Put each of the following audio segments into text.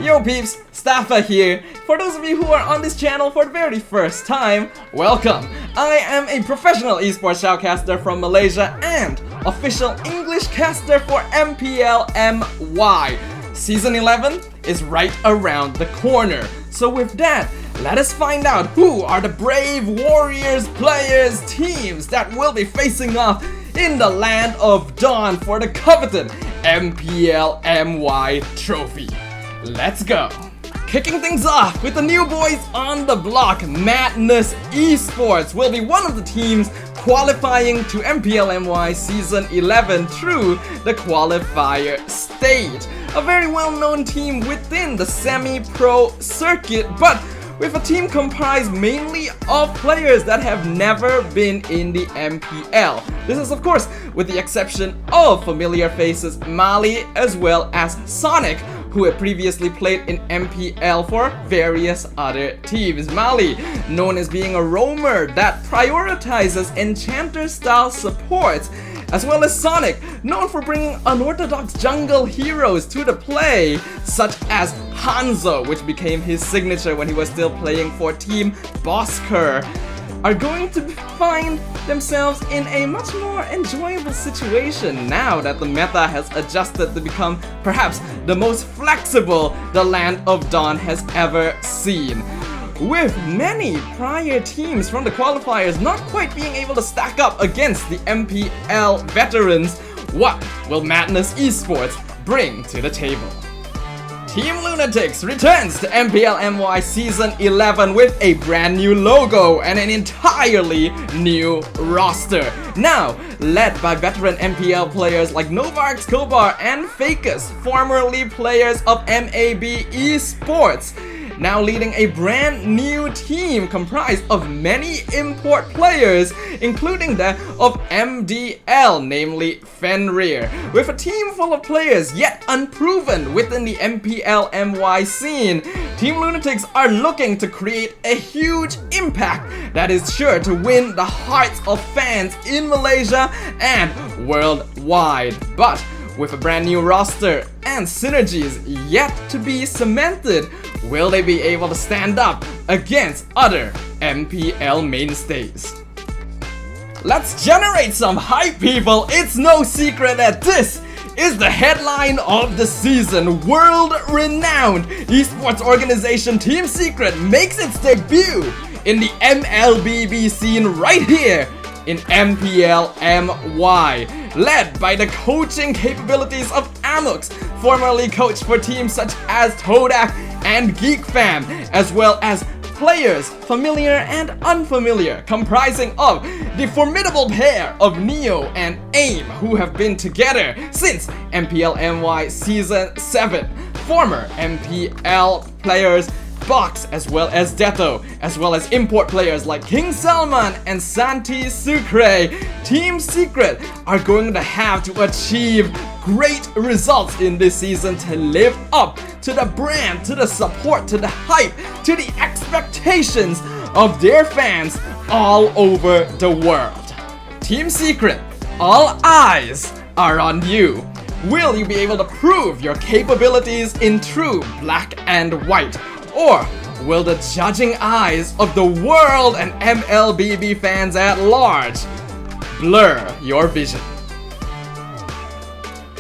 Yo peeps, Staffa here. For those of you who are on this channel for the very first time, welcome. I am a professional esports shoutcaster from Malaysia and official English caster for MPL MY. Season 11 is right around the corner. So with that, let us find out who are the brave warriors, players, teams that will be facing off in the land of Dawn for the coveted MPL MY trophy. Let's go! Kicking things off with the new boys on the block, Madness Esports will be one of the teams qualifying to MPL MY Season 11 through the qualifier stage. A very well-known team within the semi-pro circuit, but with a team comprised mainly of players that have never been in the MPL. This is of course with the exception of familiar faces Mali as well as Sonic, who had previously played in MPL for various other teams. Mali, known as being a roamer that prioritizes enchanter-style supports, as well as Sonic, known for bringing unorthodox jungle heroes to the play, such as Hanzo, which became his signature when he was still playing for Team Bosker, are going to find themselves in a much more enjoyable situation now that the meta has adjusted to become perhaps the most flexible the Land of Dawn has ever seen. With many prior teams from the qualifiers not quite being able to stack up against the MPL veterans, what will Madness Esports bring to the table? Team Lunatics returns to MPL MY Season 11 with a brand new logo and an entirely new roster. Now, led by veteran MPL players like Novarx, Kobar, and Fakus, formerly players of MAB Esports. Now leading a brand new team comprised of many import players, including that of MDL, namely Fenrir. With a team full of players yet unproven within the MPL MY scene, Team Lunatics are looking to create a huge impact that is sure to win the hearts of fans in Malaysia and worldwide. But with a brand new roster and synergies yet to be cemented, will they be able to stand up against other MPL mainstays? Let's generate some hype, people! It's no secret that this is the headline of the season. World-renowned esports organization Team Secret makes its debut in the MLBB scene right here in MPL MY, led by the coaching capabilities of Amux, formerly coached for teams such as Todak and GeekFam, as well as players familiar and unfamiliar, comprising of the formidable pair of Neo and AIM, who have been together since MPL MY Season 7, former MPL players Box as well as Detto, as well as import players like King Salman and Santi Sucre. Team Secret are going to have to achieve great results in this season to live up to the brand, to the support, to the hype, to the expectations of their fans all over the world. Team Secret, all eyes are on you. Will you be able to prove your capabilities in true black and white? Or will the judging eyes of the world and MLBB fans at large blur your vision?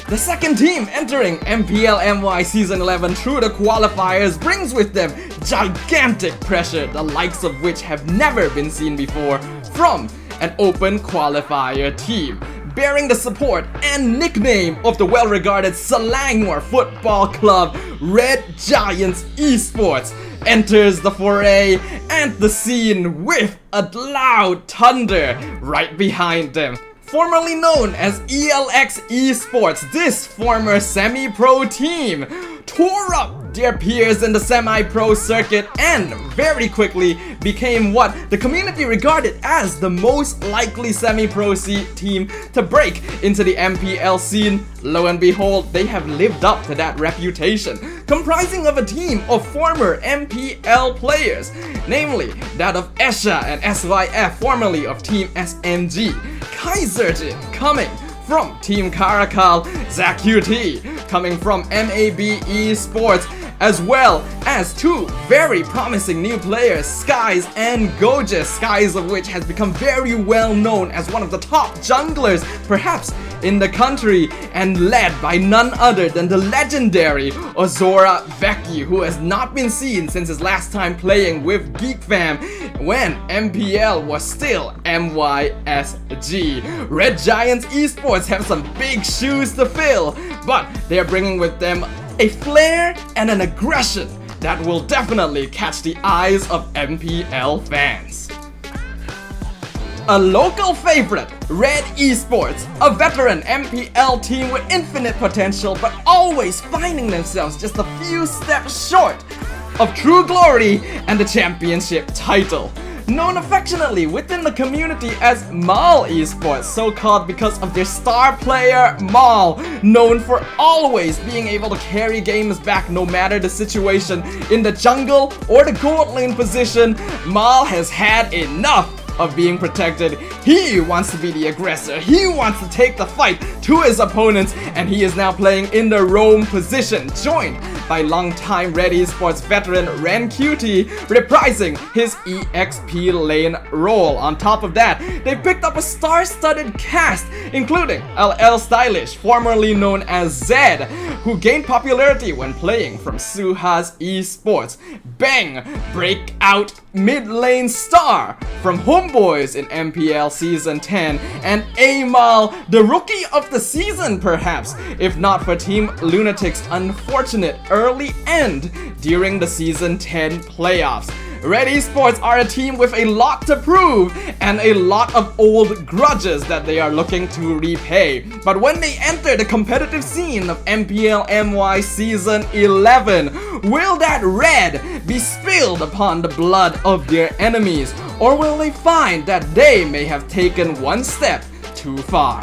The second team entering MPL MY Season 11 through the qualifiers brings with them gigantic pressure, the likes of which have never been seen before from an open qualifier team. Bearing the support and nickname of the well-regarded Selangor Football Club, Red Giants Esports enters the foray and the scene with a loud thunder right behind them. Formerly known as ELX Esports, this former semi-pro team tore up their peers in the semi-pro circuit and very quickly became what the community regarded as the most likely semi-pro team to break into the MPL scene. Lo and behold, they have lived up to that reputation, comprising of a team of former MPL players, namely that of Esha and SYF, formerly of Team SMG, Kaiserjin coming from Team Caracal, ZachQT coming from MAB Esports, as well as two very promising new players, Skies and Gojas, Skies of which has become very well known as one of the top junglers perhaps in the country, and led by none other than the legendary Ozora Vecchi, who has not been seen since his last time playing with GeekFam when MPL was still MYSG. Red Giants Esports have some big shoes to fill, but they are bringing with them a flair and an aggression that will definitely catch the eyes of MPL fans. A local favorite, Red Esports, a veteran MPL team with infinite potential but always finding themselves just a few steps short of true glory and the championship title. Known affectionately within the community as MPL Esports, so called because of their star player Maul, known for always being able to carry games back no matter the situation in the jungle or the gold lane position. Maul has had enough of being protected. He wants to be the aggressor. He wants to take the fight to his opponents, and he is now playing in the roam position, joined by longtime Red Esports veteran Ren Cutie, reprising his EXP lane role. On top of that, they picked up a star-studded cast, including LL Stylish, formerly known as Zed, who gained popularity when playing from Suha's Esports. Bang! Breakout mid-lane star from Homeboys in MPL Season 10, and Amal, the rookie of the season perhaps, if not for Team Lunatic's unfortunate early end during the Season 10 playoffs. Red Esports are a team with a lot to prove and a lot of old grudges that they are looking to repay. But when they enter the competitive scene of MPL MY Season 11, will that red be spilled upon the blood of their enemies? Or will they find that they may have taken one step too far?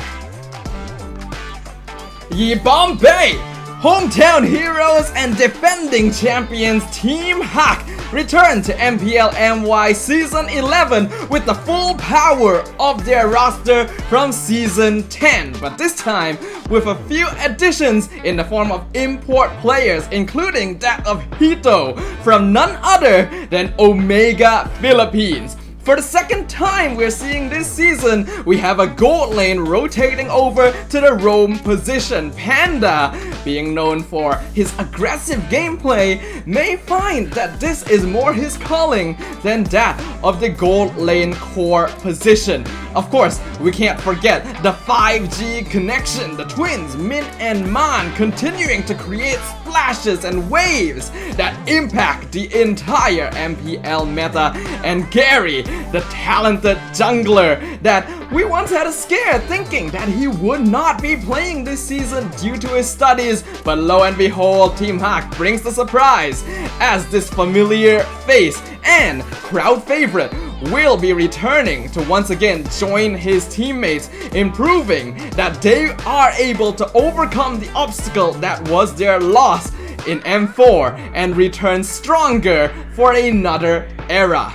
Ye Bombay! Hometown heroes and defending champions Team Hack return to MPL MY Season 11 with the full power of their roster from Season 10, but this time with a few additions in the form of import players, including that of Hito from none other than Omega Philippines. For the second time we're seeing this season, we have a gold lane rotating over to the roam position. Panda, being known for his aggressive gameplay, may find that this is more his calling than that of the gold lane core position. Of course, we can't forget the 5G connection, the twins Min and Man continuing to create splashes and waves that impact the entire MPL meta, and Gary, the talented jungler that we once had a scare thinking that he would not be playing this season due to his studies, but lo and behold, Team Hack brings the surprise as this familiar face and crowd favorite will be returning to once again join his teammates, improving that they are able to overcome the obstacle that was their loss in M4 and return stronger for another era.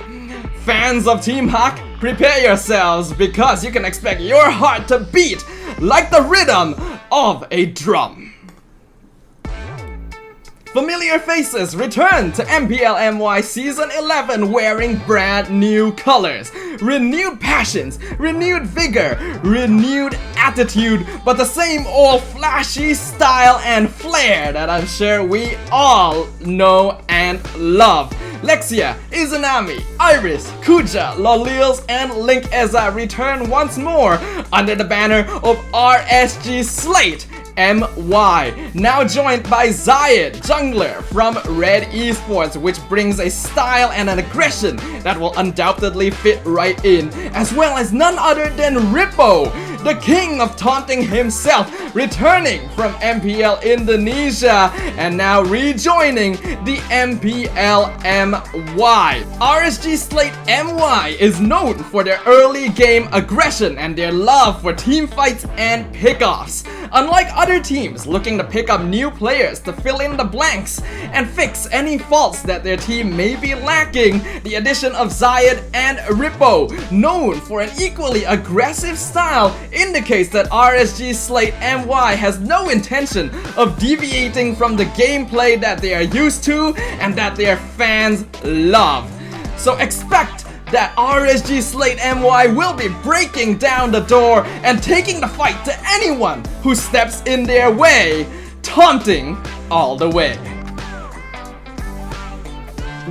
Fans of Team Hack, prepare yourselves because you can expect your heart to beat like the rhythm of a drum. Familiar faces return to MPL MY Season 11 wearing brand new colors, renewed passions, renewed vigor, renewed attitude, but the same old flashy style and flair that I'm sure we all know and love. Lexia, Izanami, Iris, Kuja, Lolils, and Link Eza return once more under the banner of RSG Slate MY, now joined by Zayed, jungler from Red Esports, which brings a style and an aggression that will undoubtedly fit right in, as well as none other than Rippo, the king of taunting himself, returning from MPL Indonesia and now rejoining the MPL MY. RSG Slate MY is known for their early game aggression and their love for team fights and pickoffs. Unlike other teams looking to pick up new players to fill in the blanks and fix any faults that their team may be lacking, the addition of Zayed and Rippo, known for an equally aggressive style, indicates that RSG Slate MY has no intention of deviating from the gameplay that they are used to and that their fans love. So expect that RSG Slate MY will be breaking down the door and taking the fight to anyone who steps in their way, taunting all the way.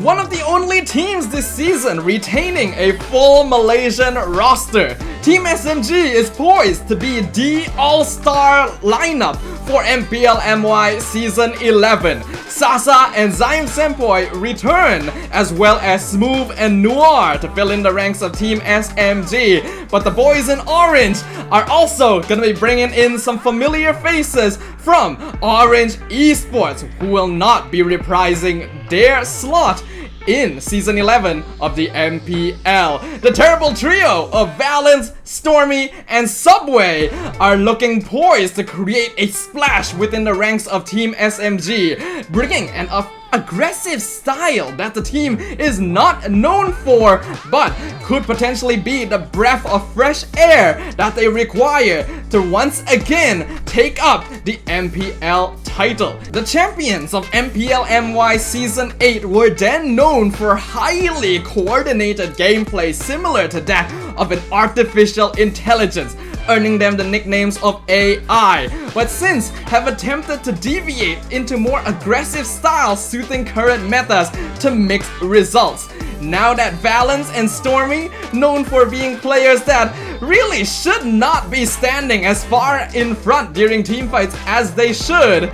One of the only teams this season retaining a full Malaysian roster, Team SMG is poised to be the all-star lineup for MPL MY Season 11. Sasa and Zaim Sempoi return, as well as Smooth and Noir to fill in the ranks of Team SMG. But the boys in orange are also gonna be bringing in some familiar faces from Orange Esports, who will not be reprising their slot in Season 11 of the MPL. The terrible trio of Valence, Stormy, and Subway are looking poised to create a splash within the ranks of Team SMG, bringing an aggressive style that the team is not known for, but could potentially be the breath of fresh air that they require to once again take up the MPL title. The champions of MPL MY Season 8 were then known for highly coordinated gameplay similar to that of an artificial intelligence, earning them the nicknames of AI, but since have attempted to deviate into more aggressive styles suiting current metas to mixed results. Now that Valence and Stormy, known for being players that really should not be standing as far in front during teamfights as they should,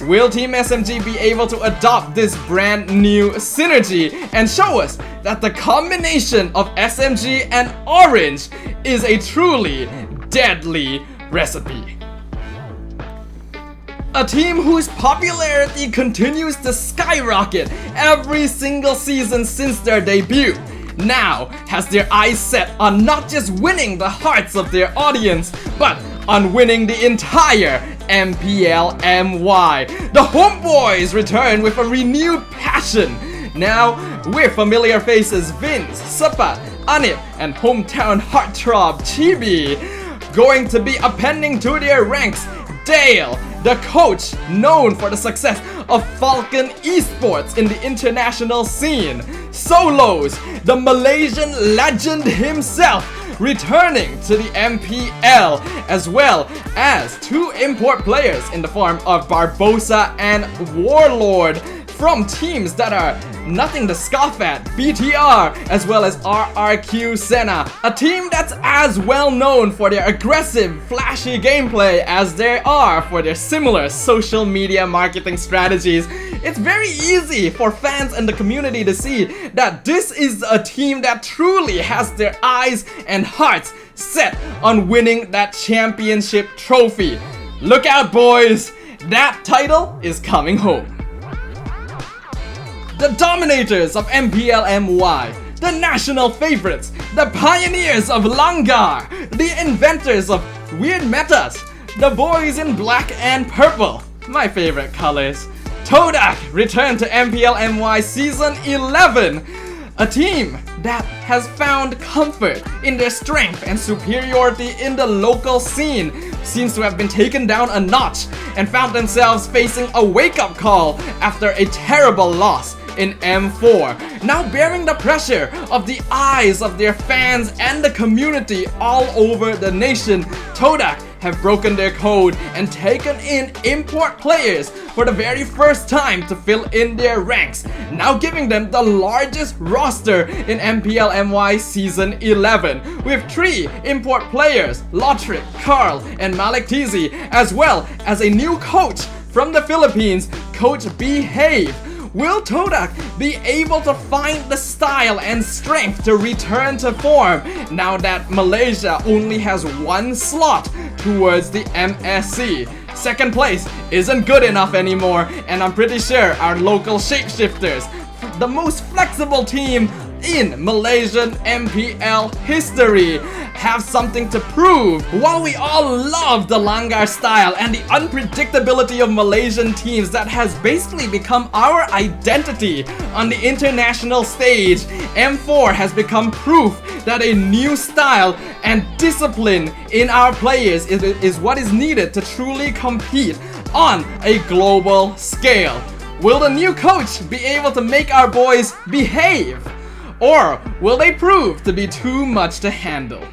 will Team SMG be able to adopt this brand new synergy and show us that the combination of SMG and Orange is a truly deadly recipe? A team whose popularity continues to skyrocket every single season since their debut, now has their eyes set on not just winning the hearts of their audience, but on winning the entire MPL MY. The Homeboys return with a renewed passion, now with familiar faces Vince, Sapat, Anip, and hometown heartthrob Chibi. Going to be appending to their ranks Dale, the coach known for the success of Falcon Esports in the international scene. Solos, the Malaysian legend himself, returning to the MPL, as well as two import players in the form of Barbosa and Warlord from teams that are nothing to scoff at, BTR, as well as RRQ Senna, a team that's as well known for their aggressive, flashy gameplay as they are for their similar social media marketing strategies. It's very easy for fans and the community to see that this is a team that truly has their eyes and hearts set on winning that championship trophy. Look out, boys! That title is coming home. The dominators of MPL MY, the national favorites, the pioneers of Langar, the inventors of weird metas, the boys in black and purple, my favorite colors. Todak returned to MPL MY Season 11, a team that has found comfort in their strength and superiority in the local scene, seems to have been taken down a notch and found themselves facing a wake-up call after a terrible loss in M4, now bearing the pressure of the eyes of their fans and the community all over the nation. Todak have broken their code and taken in import players for the very first time to fill in their ranks, now giving them the largest roster in MPL MY Season 11, with 3 import players, Lotric, Carl, and Malik Tizi, as well as a new coach from the Philippines, Coach Behave. Will Todak be able to find the style and strength to return to form now that Malaysia only has 1 slot towards the MSC? Second place isn't good enough anymore, and I'm pretty sure our local shapeshifters, the most flexible team in Malaysian MPL history have something to prove. While we all love the Langgar style and the unpredictability of Malaysian teams that has basically become our identity on the international stage, M4 has become proof that a new style and discipline in our players is what is needed to truly compete on a global scale. Will the new coach be able to make our boys behave? Or will they prove to be too much to handle?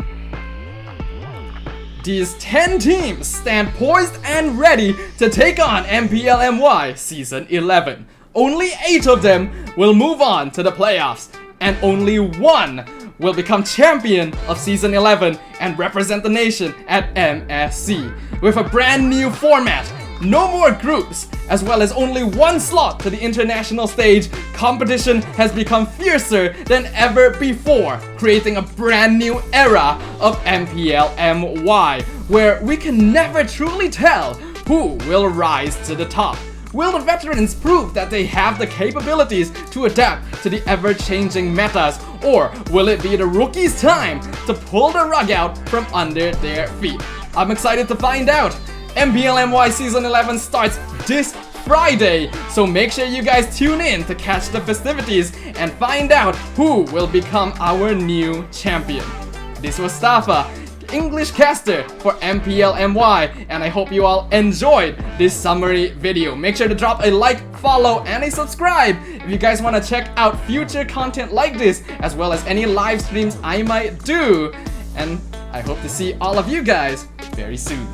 These 10 teams stand poised and ready to take on MPL MY Season 11. Only 8 of them will move on to the playoffs, and only 1 will become champion of Season 11 and represent the nation at MSC. With a brand new format, no more groups, as well as only 1 slot to the international stage, competition has become fiercer than ever before, creating a brand new era of MPL MY, where we can never truly tell who will rise to the top. Will the veterans prove that they have the capabilities to adapt to the ever-changing metas, or will it be the rookies' time to pull the rug out from under their feet? I'm excited to find out. MPL MY Season 11 starts this Friday, so make sure you guys tune in to catch the festivities and find out who will become our new champion. This was Stafa, English caster for MPL MY, and I hope you all enjoyed this summary video. Make sure to drop a like, follow, and a subscribe if you guys want to check out future content like this, as well as any live streams I might do. And I hope to see all of you guys very soon.